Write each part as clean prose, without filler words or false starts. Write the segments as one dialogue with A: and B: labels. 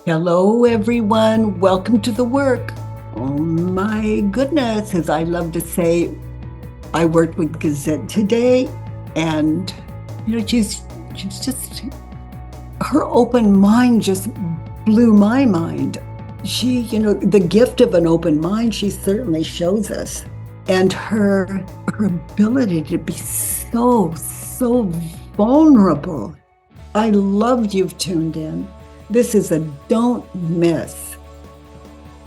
A: Hello, everyone. Welcome to the work. Oh my goodness, as I love to say, I worked with Gazette today, and she's just her open mind just blew my mind. The gift of an open mind, she certainly shows us, and her ability to be so vulnerable. I love you've tuned in. This is a don't miss.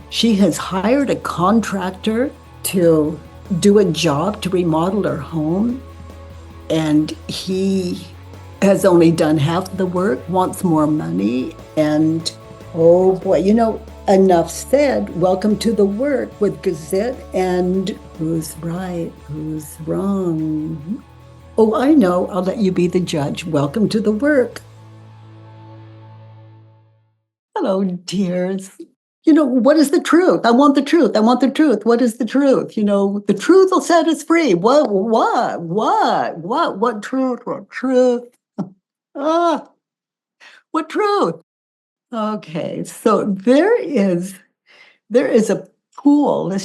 A: She has hired a contractor to do a job to remodel her home, and he has only done half the work, wants more money, and oh boy, enough said. Welcome to the work with Gazette and who's right, who's wrong. Oh, I know. I'll let you be the judge. Welcome to the work. Hello, dears. What is the truth? I want the truth. I want the truth. What is the truth? The truth will set us free. What truth? What truth? Ah, what truth? Okay, so there is a pool.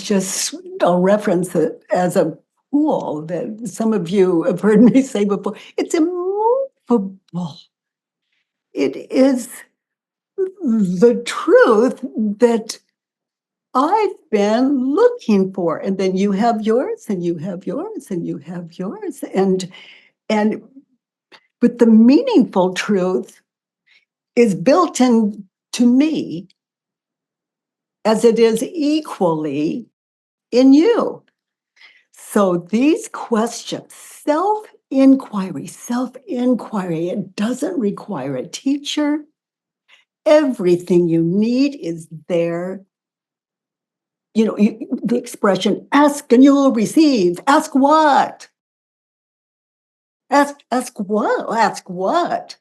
A: I'll reference it as a pool that some of you have heard me say before. It's immovable. It is the truth that I've been looking for. And then you have yours, and you have yours, and you have yours. And but the meaningful truth is built into me as it is equally in you. So these questions, self-inquiry, it doesn't require a teacher. Everything you need is there. The expression, ask and you'll receive. Ask what? Ask what? Ask what?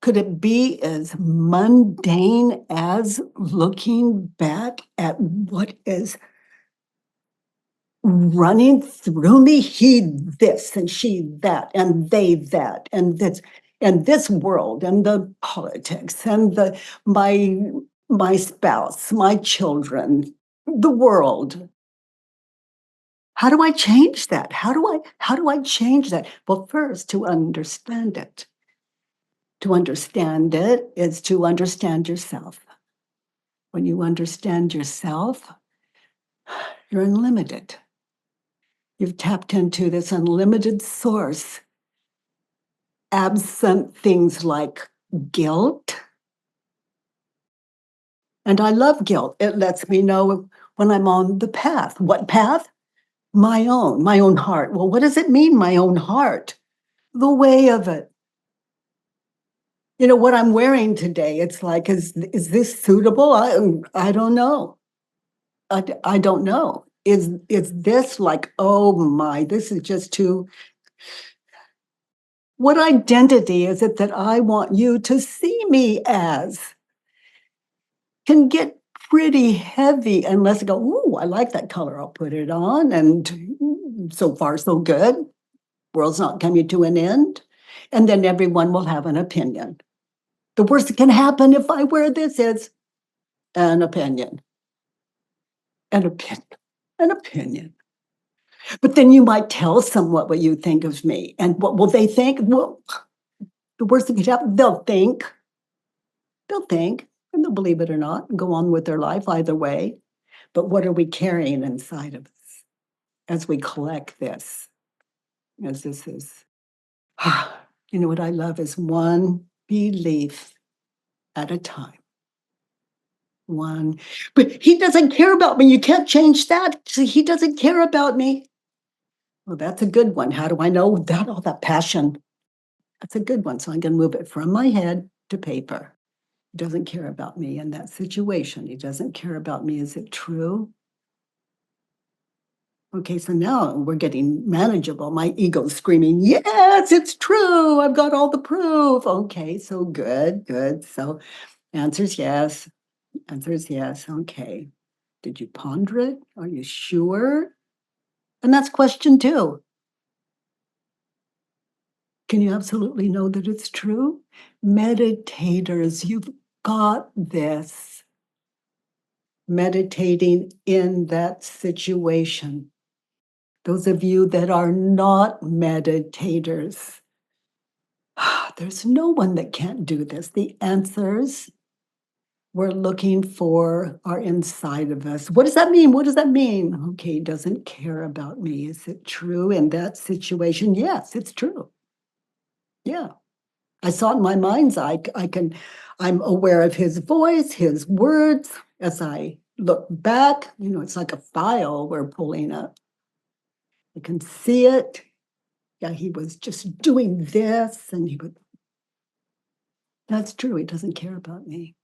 A: Could it be as mundane as looking back at what is running through me? He this and she that and they that and this world and the politics and my spouse, my children, the world. How do I change that? How do I change that? Well, first, to understand it. To understand it is to understand yourself. When you understand yourself, you're unlimited. You've tapped into this unlimited source, absent things like guilt. And I love guilt. It lets me know when I'm on the path. What path? My own heart. Well, what does it mean, my own heart? The way of it. What I'm wearing today, it's like, is this suitable? I don't know. I don't know. Is this like, oh my, this is just too. What identity is it that I want you to see me as? Can get pretty heavy unless I go, ooh, I like that color. I'll put it on. And so far, so good. World's not coming to an end. And then everyone will have an opinion. The worst that can happen if I wear this is an opinion. An opinion. An opinion. But then you might tell someone what you think of me. And what will they think? Well, the worst that could happen, they'll think, and they'll believe it or not, and go on with their life either way. But what are we carrying inside of us as we collect this? As this is, what I love is one belief at a time. One, but he doesn't care about me. You can't change that. He doesn't care about me. Well, that's a good one. How do I know that? All that passion. That's a good one. So I'm going to move it from my head to paper. He doesn't care about me in that situation. He doesn't care about me. Is it true? Okay, so now we're getting manageable. My ego's screaming, yes, it's true. I've got all the proof. Okay, so good. So answer's yes. Answer's yes. Okay. Did you ponder it? Are you sure? And that's question 2. Can you absolutely know that it's true? Meditators, got this meditating in that situation. Those of you that are not meditators, there's no one that can't do this. The answers we're looking for are inside of us. What does that mean? What does that mean? Okay, he doesn't care about me. Is it true in that situation? Yes, it's true. Yeah. I saw it in my mind's eye. I'm aware of his voice, his words. As I look back, it's like a file we're pulling up. I can see it. Yeah, he was just doing this, and that's true. He doesn't care about me.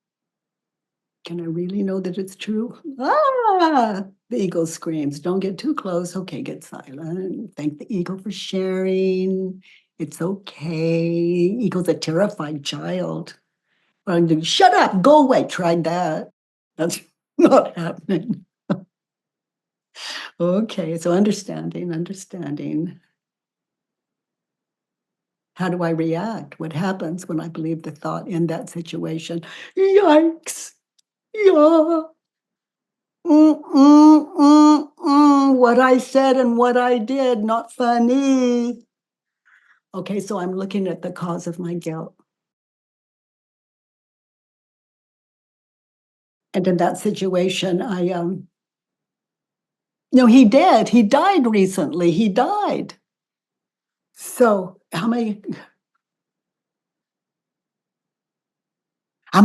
A: Can I really know that it's true? Ah, the eagle screams, don't get too close. Okay, get silent. Thank the eagle for sharing. It's okay. Eagle's a terrified child. Shut up, go away. Tried that. That's not happening. Okay, so understanding. How do I react? What happens when I believe the thought in that situation? Yikes. Yeah. What I said and what I did, not funny. Okay, so I'm looking at the cause of my guilt. And in that situation, no, he did. He died recently. He died. So how am I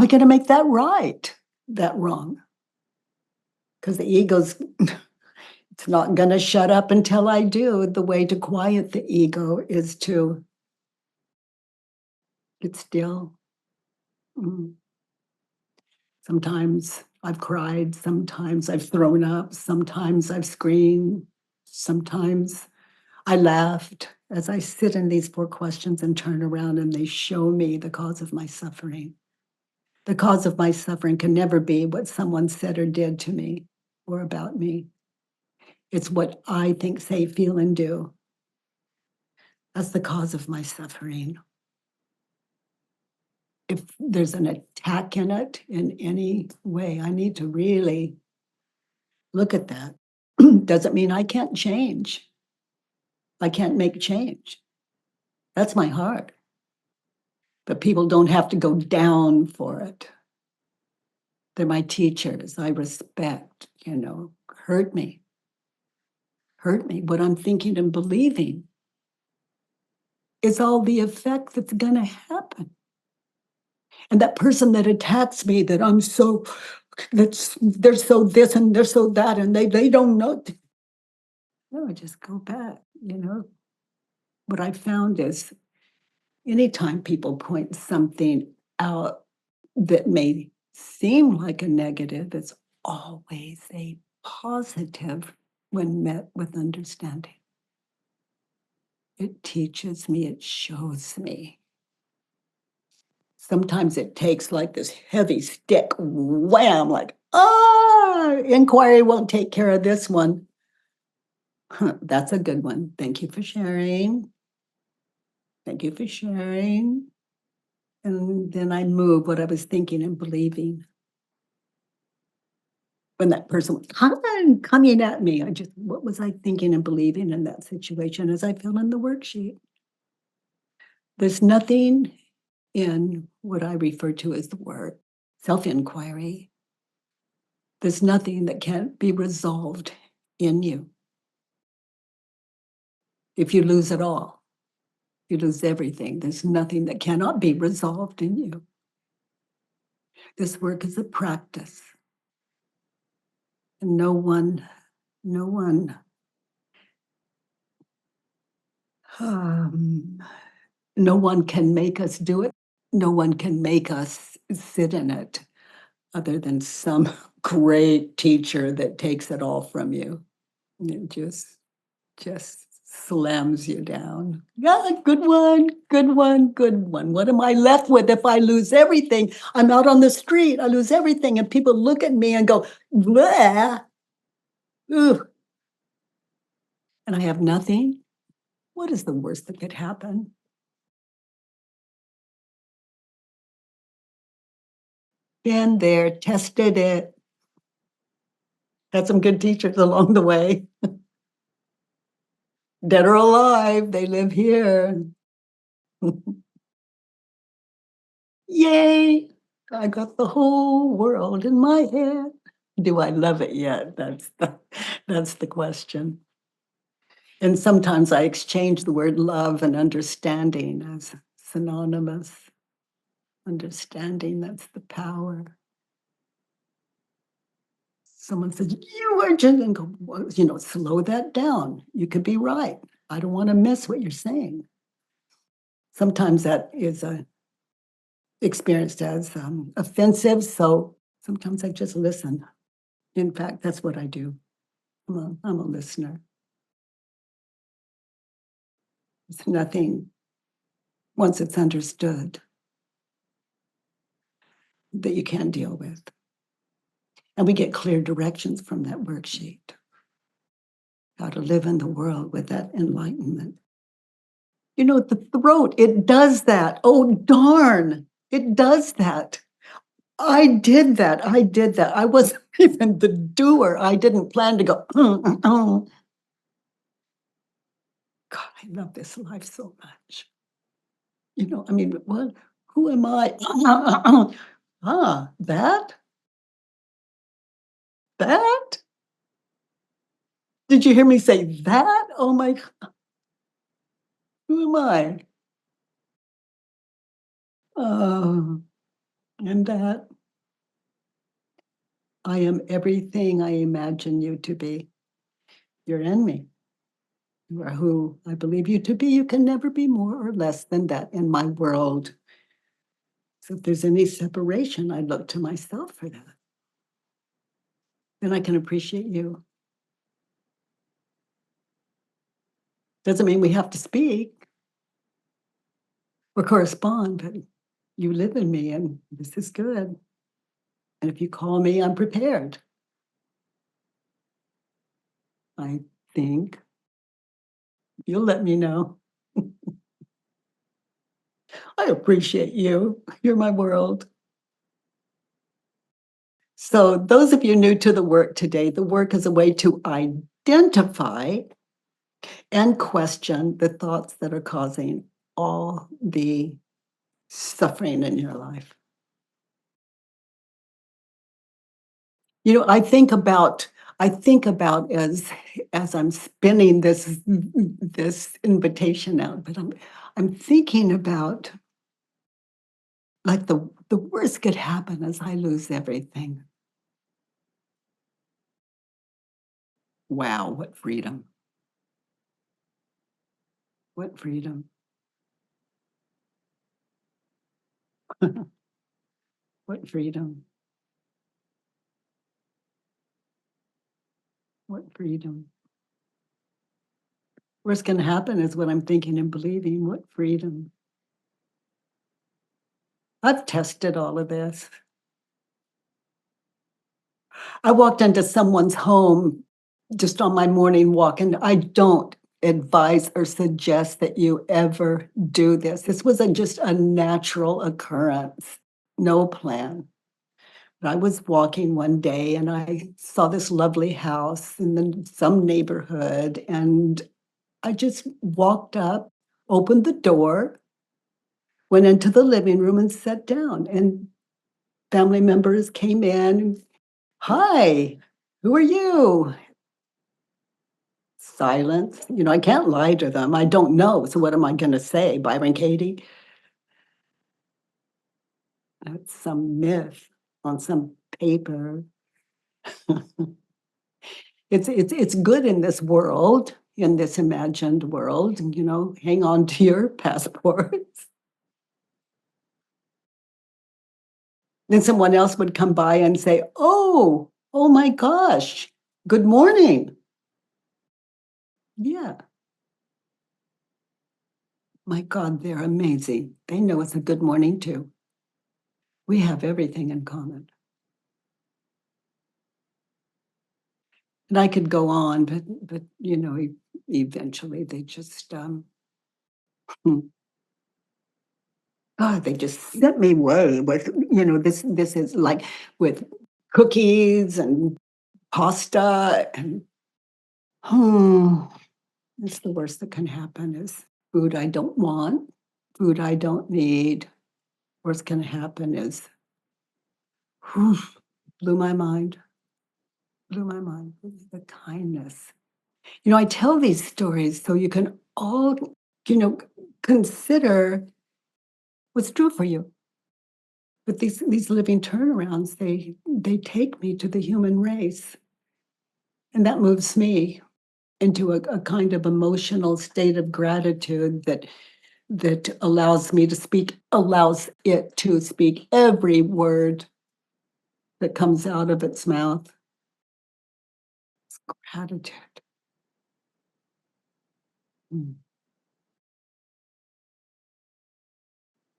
A: going to make that right? That wrong? Because the ego's, it's not going to shut up until I do. The way to quiet the ego is to get still. Mm. Sometimes I've cried, sometimes I've thrown up, sometimes I've screamed, sometimes I laughed as I sit in these 4 questions and turn around and they show me the cause of my suffering. The cause of my suffering can never be what someone said or did to me or about me. It's what I think, say, feel, and do. That's the cause of my suffering. If there's an attack in it in any way, I need to really look at that. Doesn't mean I can't change. I can't make change. That's my heart. But people don't have to go down for it. They're my teachers. I respect, hurt me. Hurt me. What I'm thinking and believing is all the effect that's going to happen. And that person that attacks me, that they're so this and they're so that, and they don't know. No, I just go back. What I found is anytime people point something out that may seem like a negative, it's always a positive when met with understanding. It teaches me, it shows me. Sometimes it takes like this heavy stick, wham, like, inquiry won't take care of this one. That's a good one. Thank you for sharing. Thank you for sharing. And then I move what I was thinking and believing. When that person was coming at me, what was I thinking and believing in that situation as I fill in the worksheet? There's nothing in what I refer to as the word self-inquiry. There's nothing that can't be resolved in you. If you lose it all, you lose everything. There's nothing that cannot be resolved in you. This work is a practice. And no one can make us do it. No one can make us sit in it other than some great teacher that takes it all from you. It just slams you down. Yeah, good one, good one, good one. What am I left with if I lose everything? I'm out on the street, I lose everything, and people look at me and go, bleh. Ugh. And I have nothing. What is the worst that could happen? Been there, tested it, had some good teachers along the way. Dead or alive, they live here. Yay! I got the whole world in my head. Do I love it yet? That's the question. And sometimes I exchange the word love and understanding as synonymous. Understanding, that's the power. Someone says, "You are just," and go, "Well, slow that down. You could be right. I don't want to miss what you're saying." Sometimes that is experienced as offensive. So sometimes I just listen. In fact, that's what I do. I'm a listener. It's nothing, once it's understood, that you can't deal with. And we get clear directions from that worksheet, how to live in the world with that enlightenment. The throat, it does that. Oh, darn, it does that. I did that. I did that. I wasn't even the doer. I didn't plan to go, God, I love this life so much. I mean, what? Who am I? That? That? Did you hear me say that? Oh my, who am I? Oh, and that I am everything I imagine you to be. You're in me. You are who I believe you to be. You can never be more or less than that in my world. So if there's any separation, I look to myself for that. Then I can appreciate you. Doesn't mean we have to speak or correspond, but you live in me and this is good. And if you call me, I'm prepared. I think you'll let me know. I appreciate you. You're my world. So, those of you new to the work today, the work is a way to identify and question the thoughts that are causing all the suffering in your life. I think about as I'm spinning this invitation out, but I'm thinking about, like, the worst could happen is I lose everything. Wow, what freedom. What freedom. What freedom. What freedom. Worst can happen is what I'm thinking and believing. What freedom. I've tested all of this. I walked into someone's home just on my morning walk, and I don't advise or suggest that you ever do this. This was just a natural occurrence, no plan. But I was walking one day and I saw this lovely house in some neighborhood, and I just walked up, opened the door, went into the living room and sat down. And family members came in. Hi, who are you? Silence. I can't lie to them. I don't know. So what am I going to say? Byron Katie? That's some myth on some paper. It's good in this world, in this imagined world. Hang on to your passports. Then someone else would come by and say, oh my gosh, good morning. Yeah. My God, they're amazing. They know it's a good morning too. We have everything in common. And I could go on, but eventually they just God, they just sent me away with, this is like with cookies and pasta and hmm, it's the worst that can happen is food I don't want, food I don't need. Worst can happen is whew, blew my mind, blew my mind. The kindness. I tell these stories so you can all, you know, consider what's true for you. But these living turnarounds, they take me to the human race, and that moves me into a kind of emotional state of gratitude that allows it to speak every word that comes out of its mouth. Gratitude. Mm.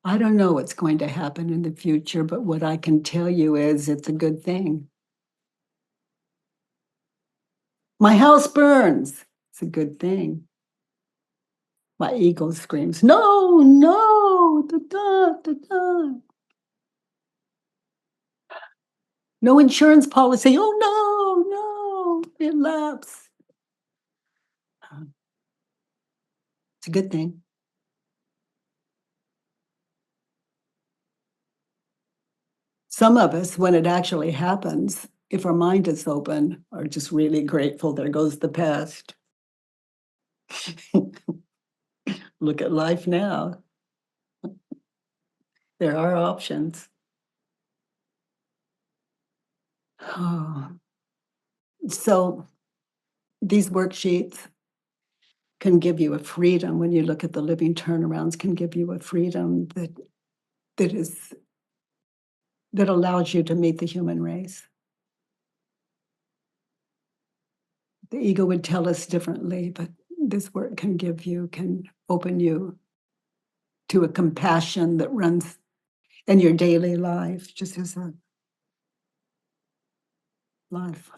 A: I don't know what's going to happen in the future, but what I can tell you is it's a good thing. My house burns. It's a good thing. My ego screams, no, no, da, da, da, da. No insurance policy. Oh, no, no, it lapsed. It's a good thing. Some of us, when it actually happens, if our mind is open, are just really grateful. There goes the past. Look at life now. There are options. Oh. So these worksheets can give you a freedom when you look at the living turnarounds, can give you a freedom that is that allows you to meet the human race. The ego would tell us differently, but this work can open you to a compassion that runs in your daily life, just as a life.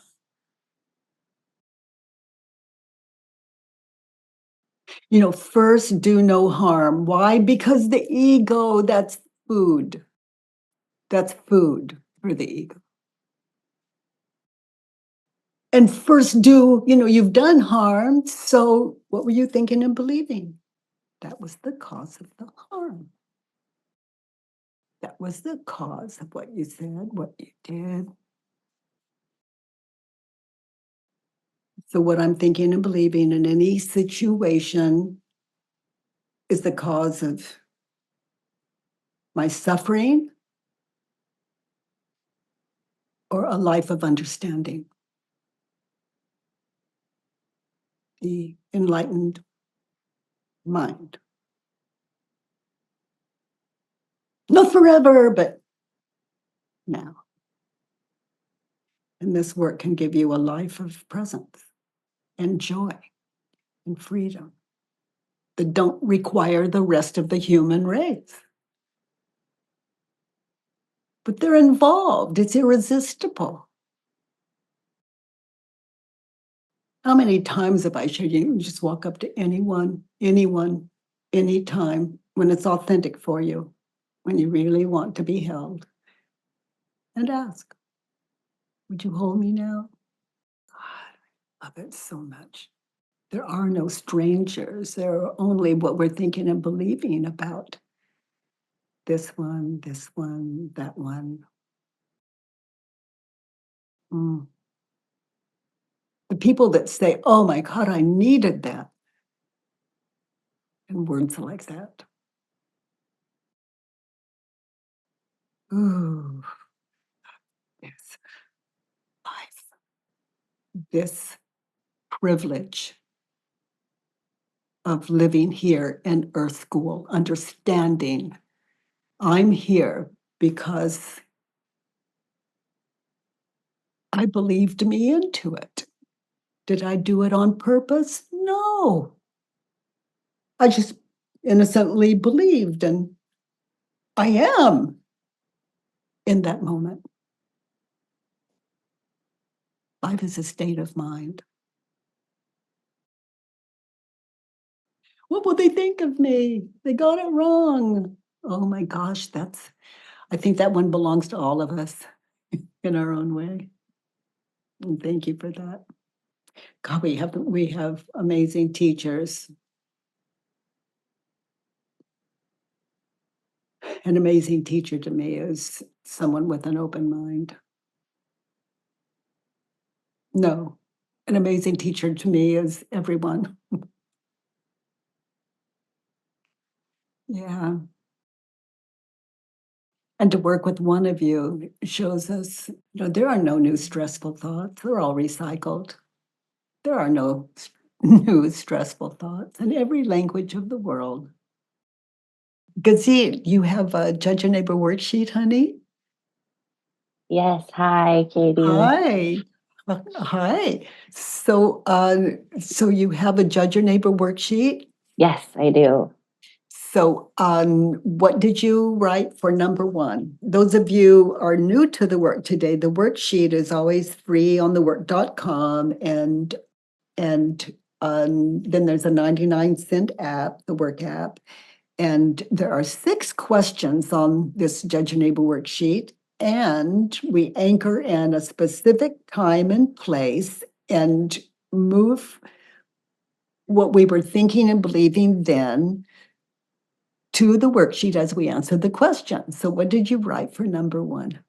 A: First do no harm. Why? Because the ego, that's food. That's food for the ego. And first you've done harm. So what were you thinking and believing? That was the cause of the harm. That was the cause of what you said, what you did. So what I'm thinking and believing in any situation is the cause of my suffering or a life of understanding. The enlightened mind. Not forever, but now. And this work can give you a life of presence and joy and freedom that don't require the rest of the human race. But they're involved. It's irresistible. How many times have I shared you just walk up to anyone, anytime when it's authentic for you, when you really want to be held, and ask, would you hold me now? God, I love it so much. There are no strangers. There are only what we're thinking and believing about this one, that one. Mm. The people that say, oh my God, I needed that, and words like that. Ooh, this life, this privilege of living here in Earth School, understanding I'm here because I believed me into it. Did I do it on purpose? No. I just innocently believed, and I am in that moment. Life is a state of mind. What will they think of me? They got it wrong. Oh my gosh, I think that one belongs to all of us in our own way. And thank you for that. God, we have amazing teachers. An amazing teacher to me is someone with an open mind. No, an amazing teacher to me is everyone. Yeah. And to work with one of you shows us, there are no new stressful thoughts. They're all recycled. There are no new stressful thoughts in every language of the world. Gazit, you have a Judge Your Neighbor worksheet, honey?
B: Yes, hi, Katie.
A: Hi. Hi. So you have a Judge Your Neighbor worksheet?
B: Yes, I do.
A: So, what did you write for number one? Those of you are new to the work today, the worksheet is always free on thework.com and then there's a 99-cent app, the work app. And there are 6 questions on this Judge Your Neighbor worksheet. And we anchor in a specific time and place and move what we were thinking and believing then to the worksheet as we answer the question. So what did you write for number one?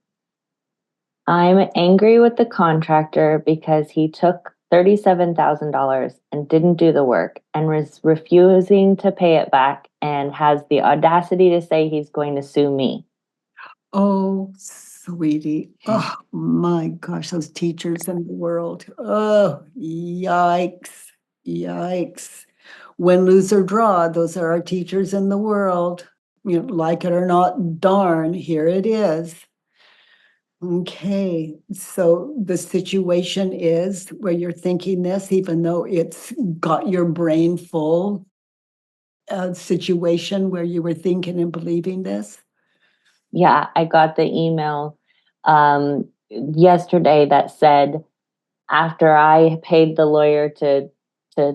B: I'm angry with the contractor because he took $37,000 and didn't do the work and was refusing to pay it back and has the audacity to say he's going to sue me.
A: Oh, sweetie. Oh my gosh, those teachers in the world. Oh, yikes. Yikes. Win, lose, or draw, those are our teachers in the world. Like it or not, darn, here it is. Okay, so the situation is where you're thinking this, even though it's got your brain full, a situation where you were thinking and believing this?
B: Yeah, I got the email yesterday that said after I paid the lawyer to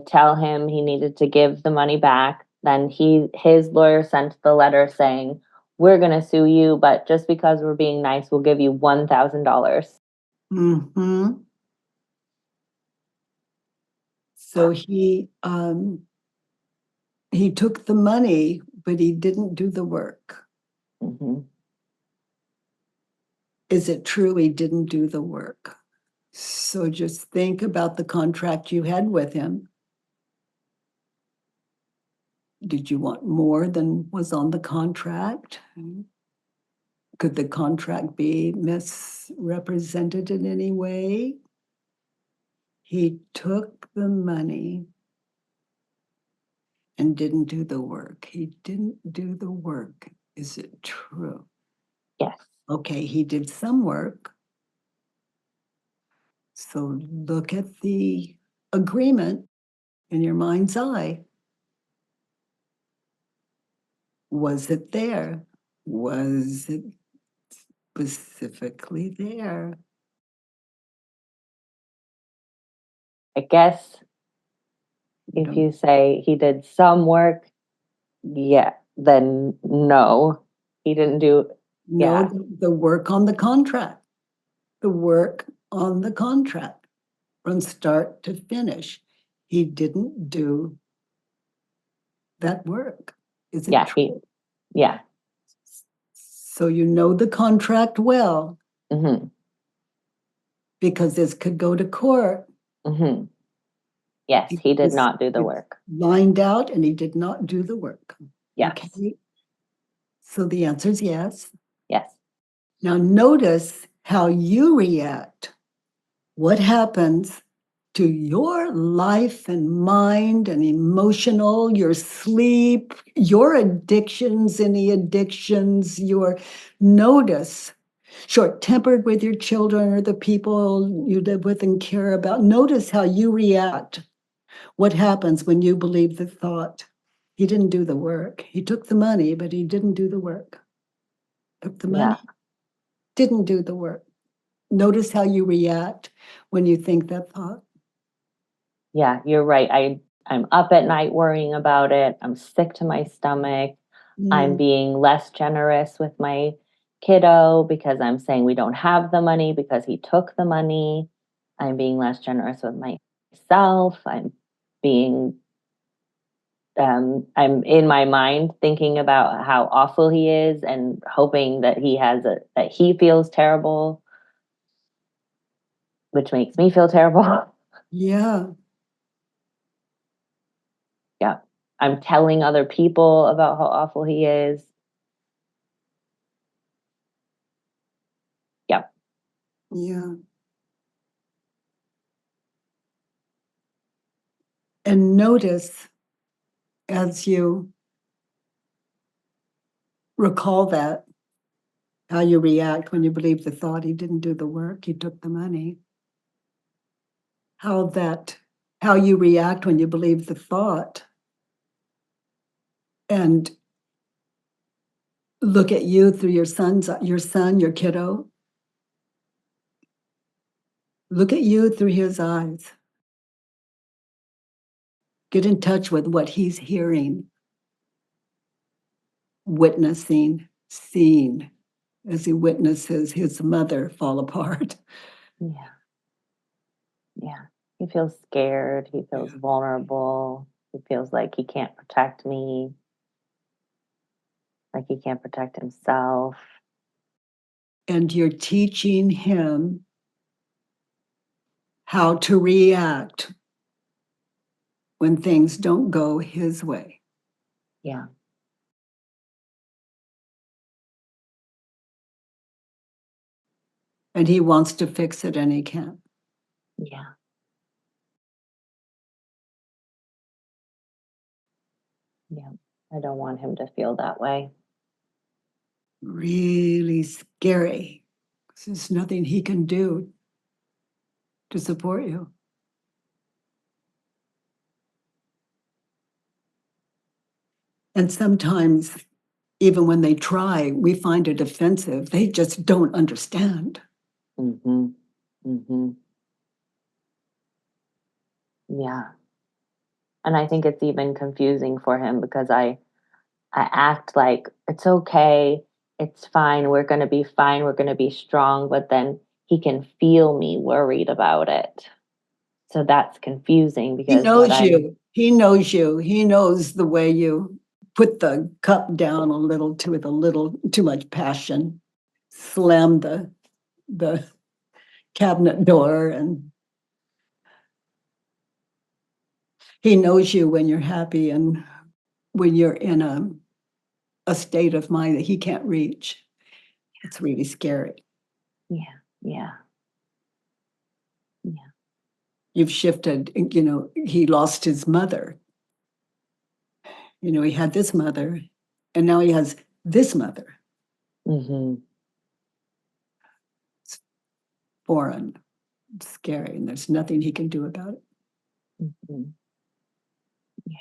B: tell him he needed to give the money back, then his lawyer sent the letter saying, "We're going to sue you, but just because we're being nice, we'll give you $1,000."
A: Mm-hmm. So he took the money, but he didn't do the work.
B: Mhm.
A: Is it true he didn't do the work? So just think about the contract you had with him. Did you want more than was on the contract? Could the contract be misrepresented in any way? He took the money and didn't do the work. He didn't do the work. Is it true?
B: Yes.
A: Okay, he did some work. So look at the agreement in your mind's eye. Was it there? Was it specifically there?
B: I guess
A: You
B: if
A: don't
B: you say he did some work, yeah, then no, he didn't do,
A: know
B: yeah,
A: the work on the contract, the work on the contract from start to finish. He didn't do that work. Is it
B: yeah,
A: true?
B: yeah.
A: So you know the contract well
B: Mm-hmm.
A: because this could go to court.
B: Mm-hmm. Yes, he did
A: It's,
B: not do the
A: it's
B: work.
A: lined out and he did not do the work.
B: Yes.
A: Okay. So the answer is yes.
B: Yes.
A: Now notice how you react. What happens to your life and mind and emotional, your sleep, your addictions, any addictions, your notice, short tempered with your children or the people you live with and care about. Notice how you react. What happens when you believe the thought? He didn't do the work. He took the money, but he didn't do the work. Took the
B: Yeah.
A: money, didn't do the work. Notice how you react when you think that thought.
B: Yeah, you're right. I'm up at night worrying about it. I'm sick to my stomach. I'm
A: Mm.
B: being less generous with my kiddo because I'm saying we don't have the money because he took the money. I'm being less generous with myself. Being I'm in my mind thinking about how awful he is and hoping that that he feels terrible, which makes me feel terrible.
A: Yeah.
B: Yeah. I'm telling other people about how awful he is. Yep.
A: Yeah. And notice as you recall that, how you react when you believe the thought he didn't do the work, he took the money. How that, how you react when you believe the thought and look at you through your son, your kiddo. Look at you through his eyes. Get in touch with what he's hearing, witnessing, seeing as he witnesses his mother fall apart.
B: Yeah. Yeah. He feels scared. He feels
A: Yeah.
B: vulnerable. He feels like he can't protect me, like he can't protect himself.
A: And you're teaching him how to react when things don't go his way.
B: Yeah.
A: And he wants to fix it and he can't.
B: Yeah. Yeah. I don't want him to feel that way.
A: Really scary. There's nothing he can do to support you. And sometimes, even when they try, we find it offensive. They just don't understand.
B: Mhm. Mhm. Yeah. And I think it's even confusing for him because I act like it's okay, it's fine, we're going to be fine, we're going to be strong, but then he can feel me worried about it. So that's confusing
A: He
B: because what
A: knows
B: I'm
A: you. He knows you. He knows the way you put the cup down a little too with a little too much passion, slam the cabinet door, and he knows you when you're happy and when you're in a state of mind that he can't reach. It's really scary.
B: yeah, yeah, yeah.
A: You've shifted, he lost his mother. He had this mother, and now he has this mother.
B: Mhm.
A: It's foreign, it's scary, and there's nothing he can do about it.
B: Mhm. Yeah,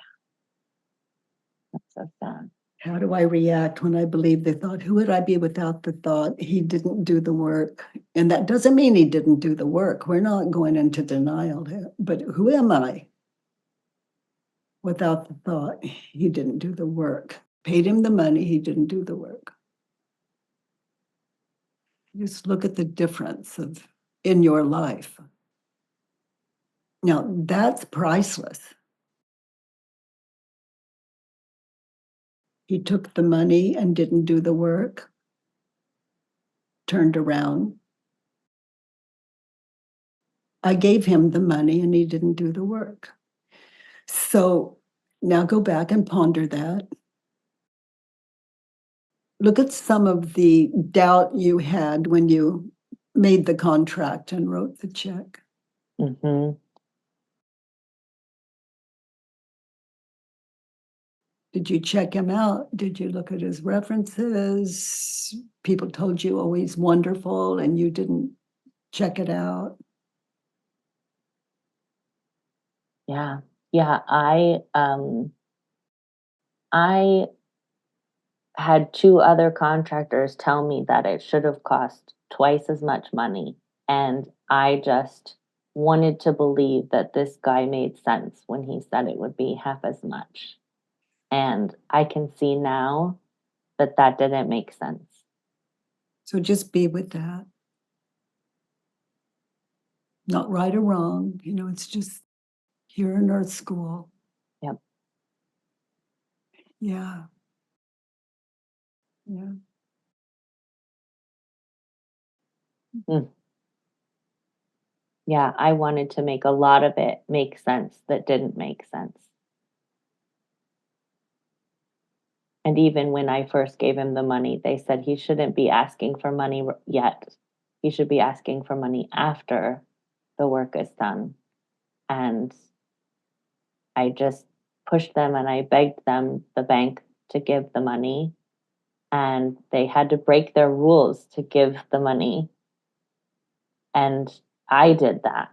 B: that's so sad.
A: How do I react when I believe the thought? Who would I be without the thought? He didn't do the work. And that doesn't mean he didn't do the work. We're not going into denial here. But who am I without the thought? He didn't do the work. Paid him the money, he didn't do the work. Just look at the difference of in your life. Now, that's priceless. He took the money and didn't do the work, turned around. I gave him the money and he didn't do the work. So now go back and ponder that. Look at some of the doubt you had when you made the contract and wrote the check.
B: Mhm.
A: Did you check him out? Did you look at his references? People told you, oh, he's wonderful, and you didn't check it out.
B: Yeah. Yeah, I had two other contractors tell me that it should have cost twice as much money. And I just wanted to believe that this guy made sense when he said it would be half as much. And I can see now that that didn't make sense.
A: So just be with that. Not right or wrong, it's just here in Earth School.
B: Yep.
A: Yeah. Yeah.
B: Mm. Yeah, I wanted to make a lot of it make sense that didn't make sense. And even when I first gave him the money, they said he shouldn't be asking for money yet. He should be asking for money after the work is done. And I just pushed them and I begged them, the bank, to give the money. And they had to break their rules to give the money. And I did that.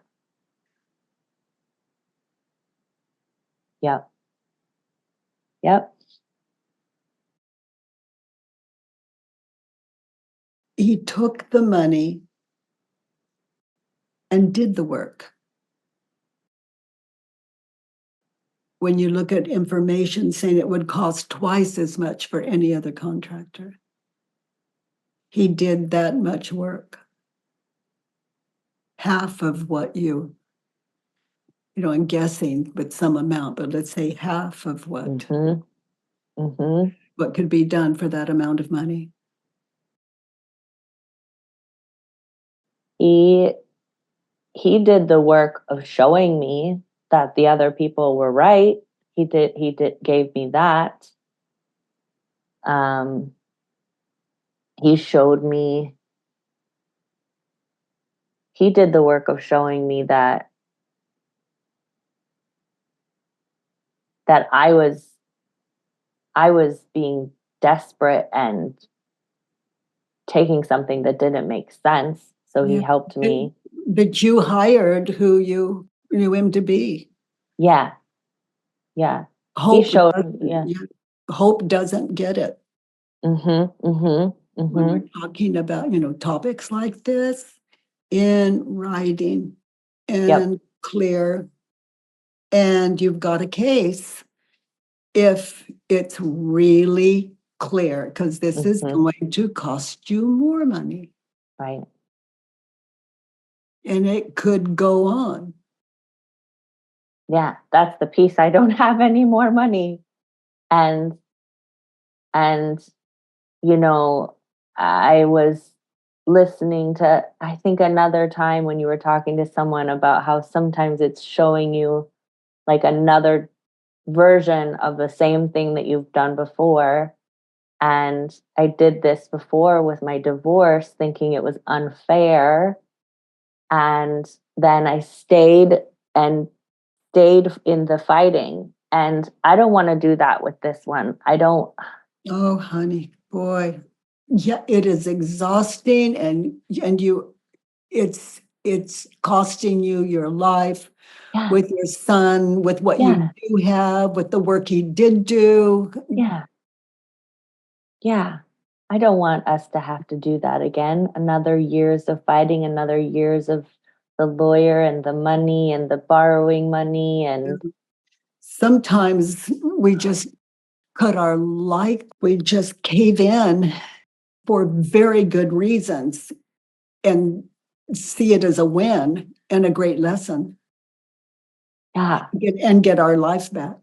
B: Yep. Yep.
A: He took the money and did the work. When you look at information saying it would cost twice as much for any other contractor, he did that much work. Half of what I'm guessing with some amount, but let's say half of what could be done for that amount of money.
B: He did the work of showing me that the other people were right. He gave me that. He showed me, he did the work of showing me that I was being desperate and taking something that didn't make sense. So he helped me.
A: But you hired who you knew him to be.
B: Yeah. Yeah.
A: Hope
B: He showed me. Yeah.
A: Hope doesn't get it. When
B: Mm-hmm.
A: we're talking about, topics like this in writing and clear, and you've got a case if it's really clear, because this is going to cost you more money.
B: Right.
A: And it could go on.
B: Yeah, that's the piece. I don't have any more money. And I was listening to, I think, another time when you were talking to someone about how sometimes it's showing you like another version of the same thing that you've done before. And I did this before with my divorce, thinking it was unfair. And then I stayed in the fighting. And I don't want to do that with this one. I don't.
A: Oh, honey, boy. Yeah, it is exhausting, and it's costing you your life
B: Yeah.
A: with your son, with what
B: Yeah.
A: you do have, with the work he did do.
B: Yeah. Yeah. I don't want us to have to do that again. Another years of fighting, another years of the lawyer and the money and the borrowing money. And
A: sometimes we just we just cave in for very good reasons and see it as a win and a great lesson.
B: Yeah.
A: And get our lives back.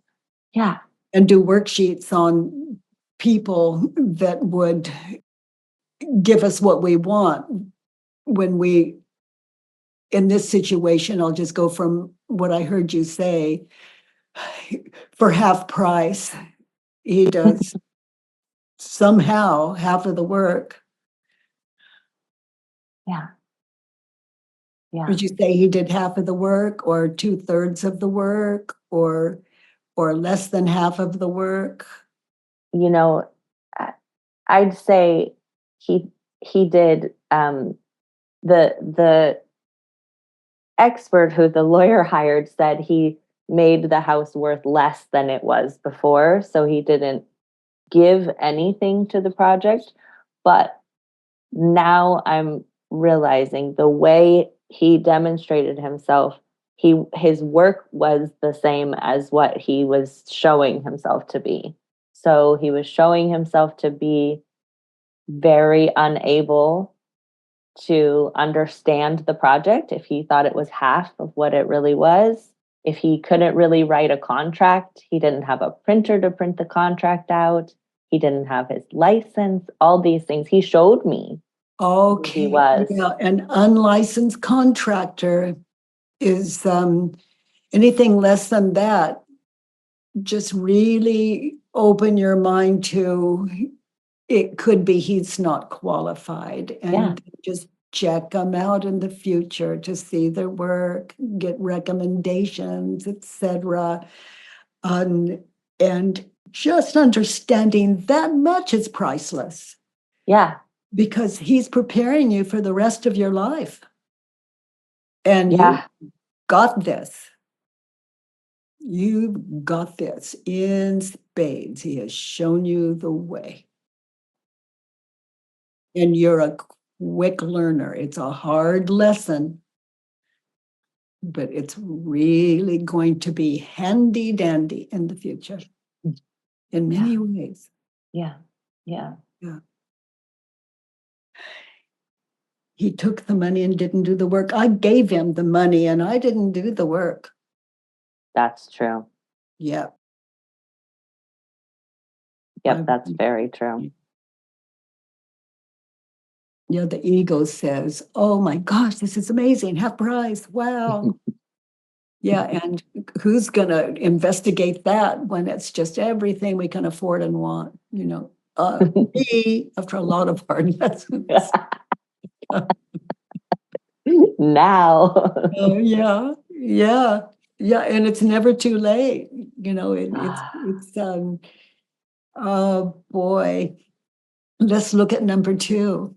B: Yeah.
A: And do worksheets on people that would give us what we want when we, in this situation, I'll just go from what I heard you say, for half price, he does somehow half of the work.
B: Yeah. Yeah.
A: Would you say he did half of the work, or 2/3 of the work, or less than half of the work?
B: I'd say he did. The expert who the lawyer hired said he made the house worth less than it was before, so he didn't give anything to the project. But now I'm realizing the way he demonstrated himself, his work was the same as what he was showing himself to be. So he was showing himself to be very unable to understand the project if he thought it was half of what it really was. If he couldn't really write a contract, he didn't have a printer to print the contract out. He didn't have his license, all these things. He showed me who he
A: Okay.
B: was.
A: Yeah. An unlicensed contractor is anything less than that. Just really open your mind to it could be he's not qualified,
B: Yeah.
A: and just check them out in the future to see their work, get recommendations, etc. And just understanding that much is priceless
B: Yeah.
A: because he's preparing you for the rest of your life. And you
B: Yeah.
A: got this. You got this in spades. He has shown you the way. And you're a quick learner. It's a hard lesson, but it's really going to be handy dandy in the future in
B: Yeah.
A: many ways.
B: Yeah. Yeah.
A: Yeah. He took the money and didn't do the work. I gave him the money and I didn't do the work.
B: That's true.
A: Yeah.
B: Yep, that's very true.
A: Yeah, the ego says, oh my gosh, this is amazing. Half price. Wow. Yeah, and who's going to investigate that when it's just everything we can afford and want, me, after a lot of hard lessons.
B: Now.
A: Yeah, yeah, yeah, and it's never too late. Oh boy. Let's look at number 2.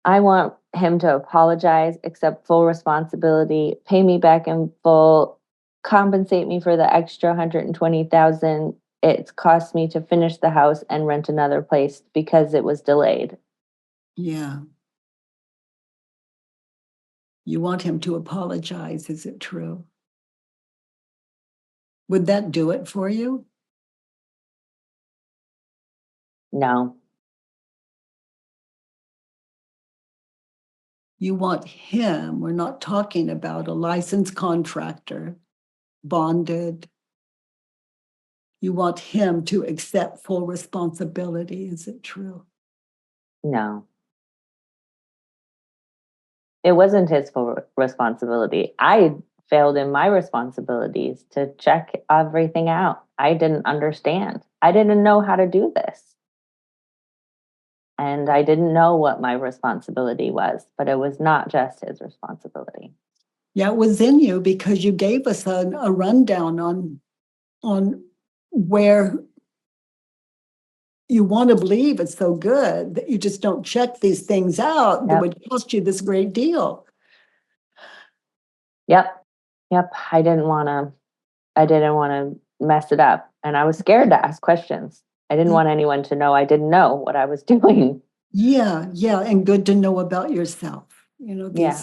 B: I want him to apologize, accept full responsibility, pay me back in full, compensate me for the extra 120,000 it's cost me to finish the house and rent another place because it was delayed.
A: Yeah. You want him to apologize, is it true? Would that do it for you?
B: No.
A: You want him, we're not talking about a licensed contractor, bonded. You want him to accept full responsibility, is it true?
B: No. It wasn't his full responsibility. I failed in my responsibilities to check everything out. I didn't understand. I didn't know how to do this. And I didn't know what my responsibility was, but it was not just his responsibility.
A: Yeah, it was in you because you gave us a rundown on where you want to believe it's so good that you just don't check these things out that
B: Yep.
A: would cost you this great deal.
B: Yep. Yep. I didn't want to mess it up. And I was scared to ask questions. I didn't want anyone to know I didn't know what I was doing.
A: Yeah, yeah, and good to know about yourself.
B: Yeah.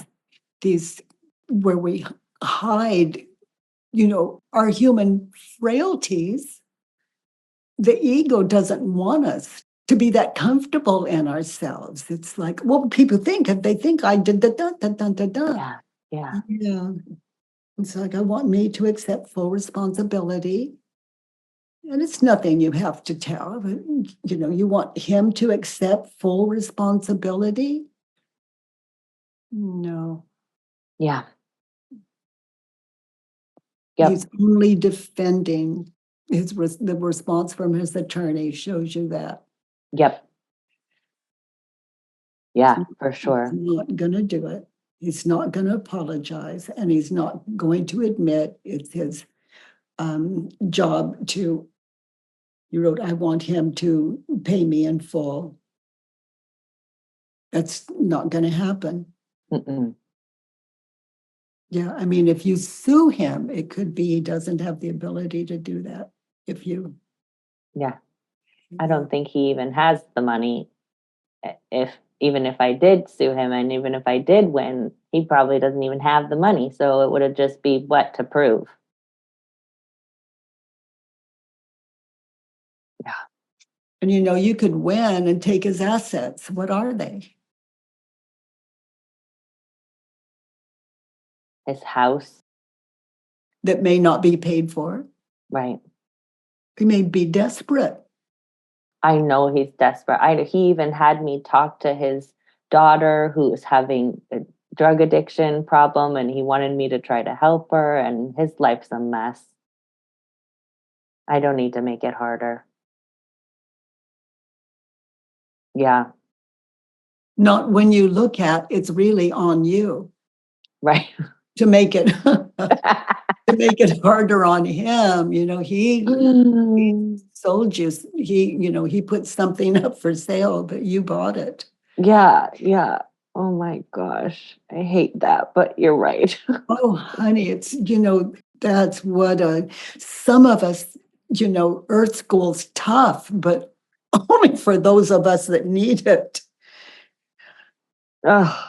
A: These where we hide, our human frailties. The ego doesn't want us to be that comfortable in ourselves. It's like, what people think if they think I did the da da da da da.
B: Yeah. Yeah.
A: Yeah. It's like I want me to accept full responsibility. And it's nothing you have to tell, but you want him to accept full responsibility? No.
B: Yeah. Yep.
A: He's only defending the response from his attorney shows you that.
B: Yep. Yeah, for sure.
A: He's not going to do it. He's not going to apologize, and he's not going to admit it's his job to. You wrote, I want him to pay me in full. That's not going to happen.
B: Mm-mm.
A: Yeah, I mean, if you sue him, it could be he doesn't have the ability to do that.
B: Yeah. I don't think he even has the money. Even if I did sue him and even if I did win, he probably doesn't even have the money. So it would have just be what to prove.
A: And you could win and take his assets. What are they?
B: His house.
A: That may not be paid for.
B: Right.
A: He may be desperate.
B: I know he's desperate. He even had me talk to his daughter who was having a drug addiction problem, and he wanted me to try to help her, and his life's a mess. I don't need to make it harder. Yeah.
A: Not when you look at it's really on you
B: Right.
A: to make it to make it harder on him. He sold you. He put something up for sale, but you bought it.
B: Yeah, yeah. Oh my gosh. I hate that, but you're right.
A: Oh, honey, it's that's what some of us, Earth School's tough, but only for those of us that need it.
B: Ugh.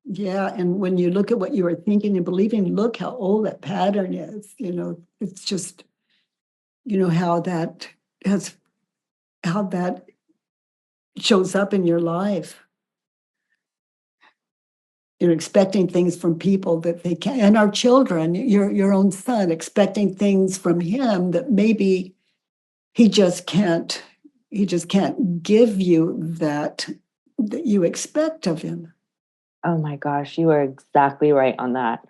A: Yeah, and when you look at what you were thinking and believing, look how old that pattern is. It's just, how that has how that shows up in your life. You're expecting things from people that they can't, and our children, your own son, expecting things from him that maybe he just can't, give you that you expect of him.
B: Oh my gosh, you are exactly right on that.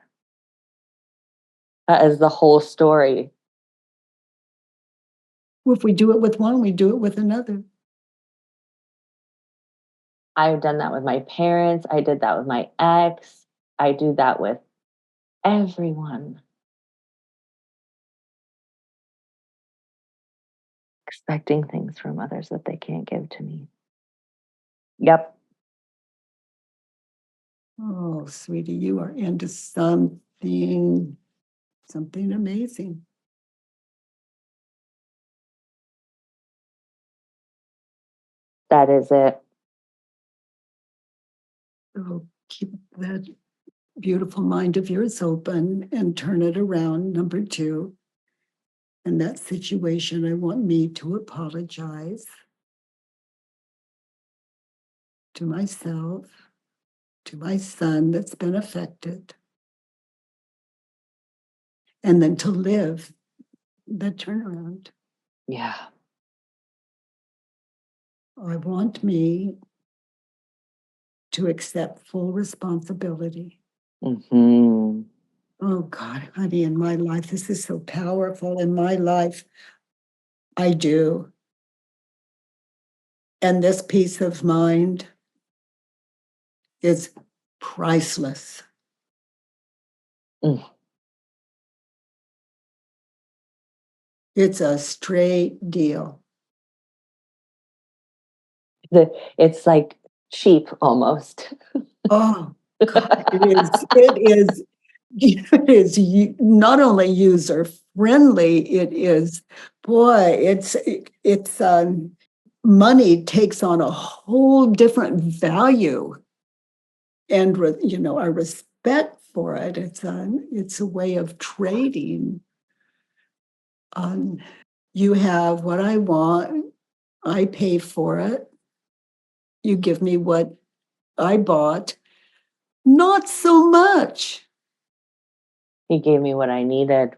B: That is the whole story.
A: If we do it with one, we do it with another.
B: I've done that with my parents. I did that with my ex. I do that with everyone. Expecting things from others that they can't give to me. Yep.
A: Oh, sweetie, you are into something amazing.
B: That is it.
A: So keep that beautiful mind of yours open and turn it around. Number two, in that situation, I want me to apologize to myself, to my son that's been affected, and then to live the turnaround.
B: Yeah.
A: I want me to accept full responsibility.
B: Hmm.
A: Oh God, honey, in my life, this is so powerful. In my life, I do. And this peace of mind is priceless.
B: Mm.
A: It's a straight deal.
B: It's like cheap almost.
A: Oh God, it is. It is. It is not only user friendly. It is. Boy, it's money takes on a whole different value, and our respect for it. It's a way of trading. Um, you have what I want. I pay for it. You give me what I bought. Not so much.
B: He gave me what I needed.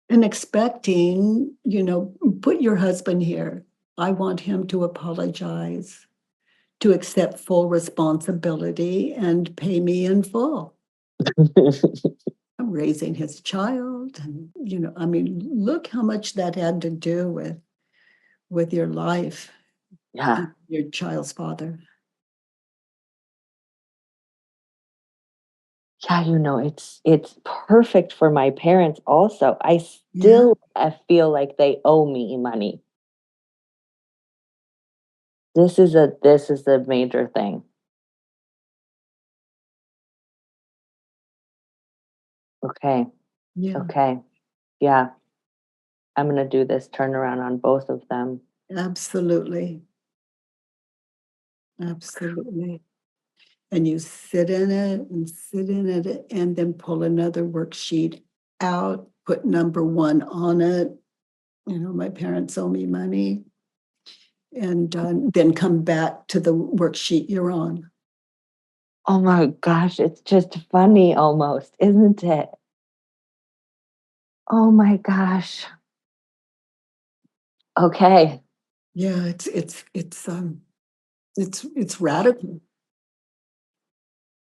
A: And expecting, put your husband here. I want him to apologize, to accept full responsibility and pay me in full. I'm raising his child. And, look how much that had to do with your life,
B: Yeah.
A: your child's father.
B: Yeah, it's perfect for my parents also. I
A: Yeah.
B: still feel like they owe me money. This is a major thing. Okay.
A: Yeah.
B: Okay. Yeah. I'm gonna do this turnaround on both of them.
A: Absolutely. Absolutely. And you sit in it and then pull another worksheet out put number 1 on it. My parents owe me money. And then come back to the worksheet you're on.
B: Oh my gosh, it's just funny almost, isn't it? Oh my gosh. Okay.
A: Yeah, it's radical.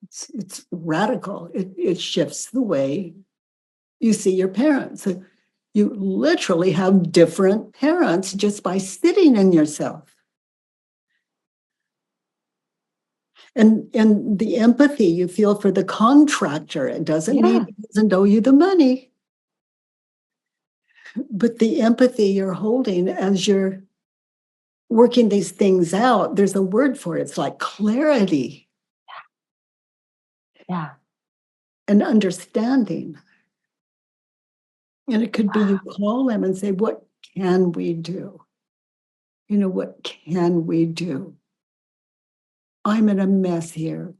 A: It's radical. It shifts the way you see your parents. You literally have different parents just by sitting in yourself. And the empathy you feel for the contractor, it doesn't mean he doesn't owe you the money. But the empathy you're holding as you're working these things out, there's a word for it. It's like clarity.
B: Yeah.
A: And understanding. And it could be you call them and say, what can we do? What can we do? I'm in a mess here.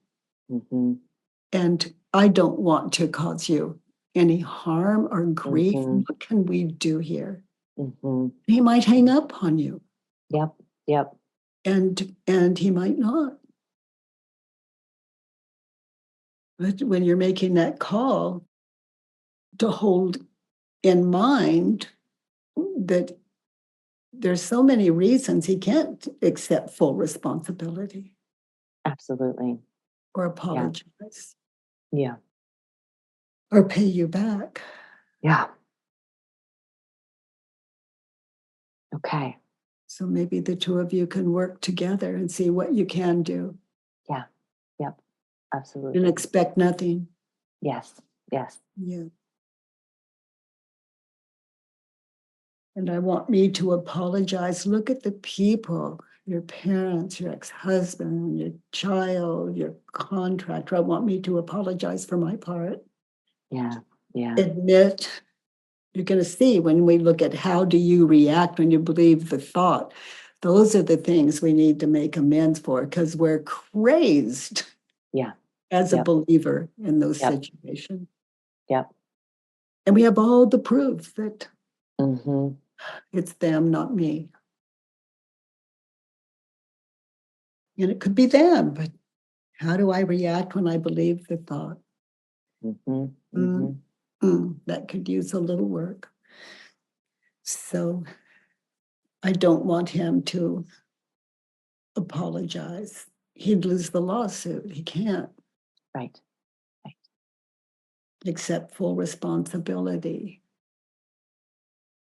B: Mm-hmm.
A: And I don't want to cause you any harm or grief.
B: Mm-hmm.
A: What can we do here?
B: Mm-hmm.
A: He might hang up on you.
B: Yep.
A: And he might not. But when you're making that call, to hold in mind that there's so many reasons he can't accept full responsibility.
B: Absolutely.
A: Or apologize.
B: Yeah.
A: Or pay you back.
B: Yeah. Okay.
A: So maybe the two of you can work together and see what you can do.
B: Yeah. Yep. Absolutely.
A: And expect nothing.
B: Yes.
A: Yeah. And I want me to apologize. Look at the people, your parents, your ex-husband, your child, your contractor. I want me to apologize for my part.
B: Yeah.
A: Admit. You're going to see when we look at how do you react when you believe the thought. Those are the things we need to make amends for because we're crazed as a believer in those situations.
B: Yep.
A: And we have all the proof that
B: Mm-hmm.
A: it's them, not me. And it could be them, but how do I react when I believe the thought?
B: Mm-hmm.
A: That could use a little work. So I don't want him to apologize. He'd lose the lawsuit. He can't.
B: Right.
A: Accept full responsibility.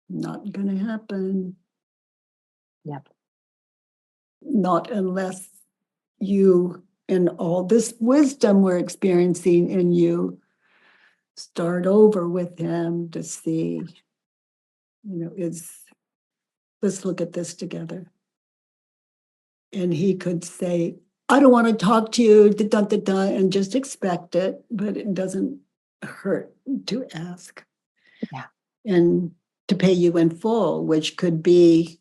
A: Not going to happen.
B: Yep.
A: Not unless you, in all this wisdom we're experiencing in you, start over with him to see, let's look at this together. And he could say, I don't want to talk to you, and just expect it, but it doesn't hurt to ask.
B: Yeah.
A: And to pay you in full, which could be,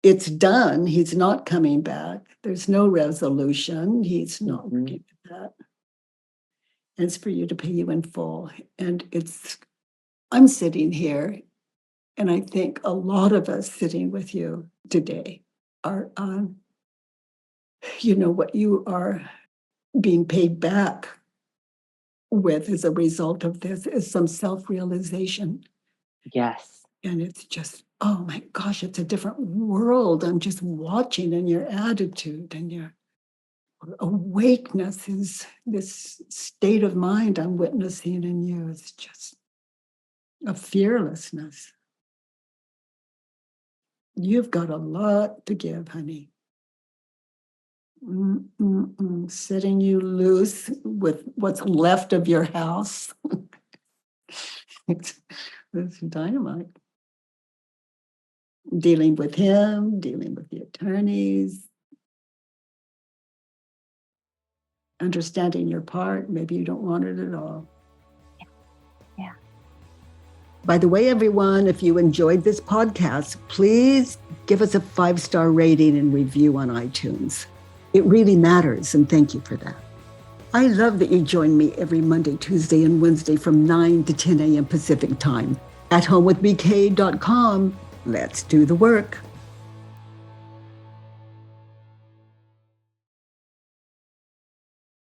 A: it's done. He's not coming back. There's no resolution. He's not working with that. And it's for you to pay you in full. And I'm sitting here, and I think a lot of us sitting with you today are, what you are being paid back with as a result of this is some self-realization.
B: Yes.
A: And it's just, oh my gosh, it's a different world. I'm just watching, and your attitude and your awakeness is this state of mind I'm witnessing in you. It's just a fearlessness. You've got a lot to give, honey. Setting you loose with what's left of your house. It's dynamite. Dealing with him, dealing with the attorneys, understanding your part. Maybe you don't want it at all.
B: Yeah.
A: By the way, everyone, if you enjoyed this podcast, please give us a 5-star rating and review on iTunes. It really matters, and thank you for that. I love that you join me every Monday, Tuesday, and Wednesday from 9 to 10 a.m. Pacific time. At homewithbk.com, let's do the work.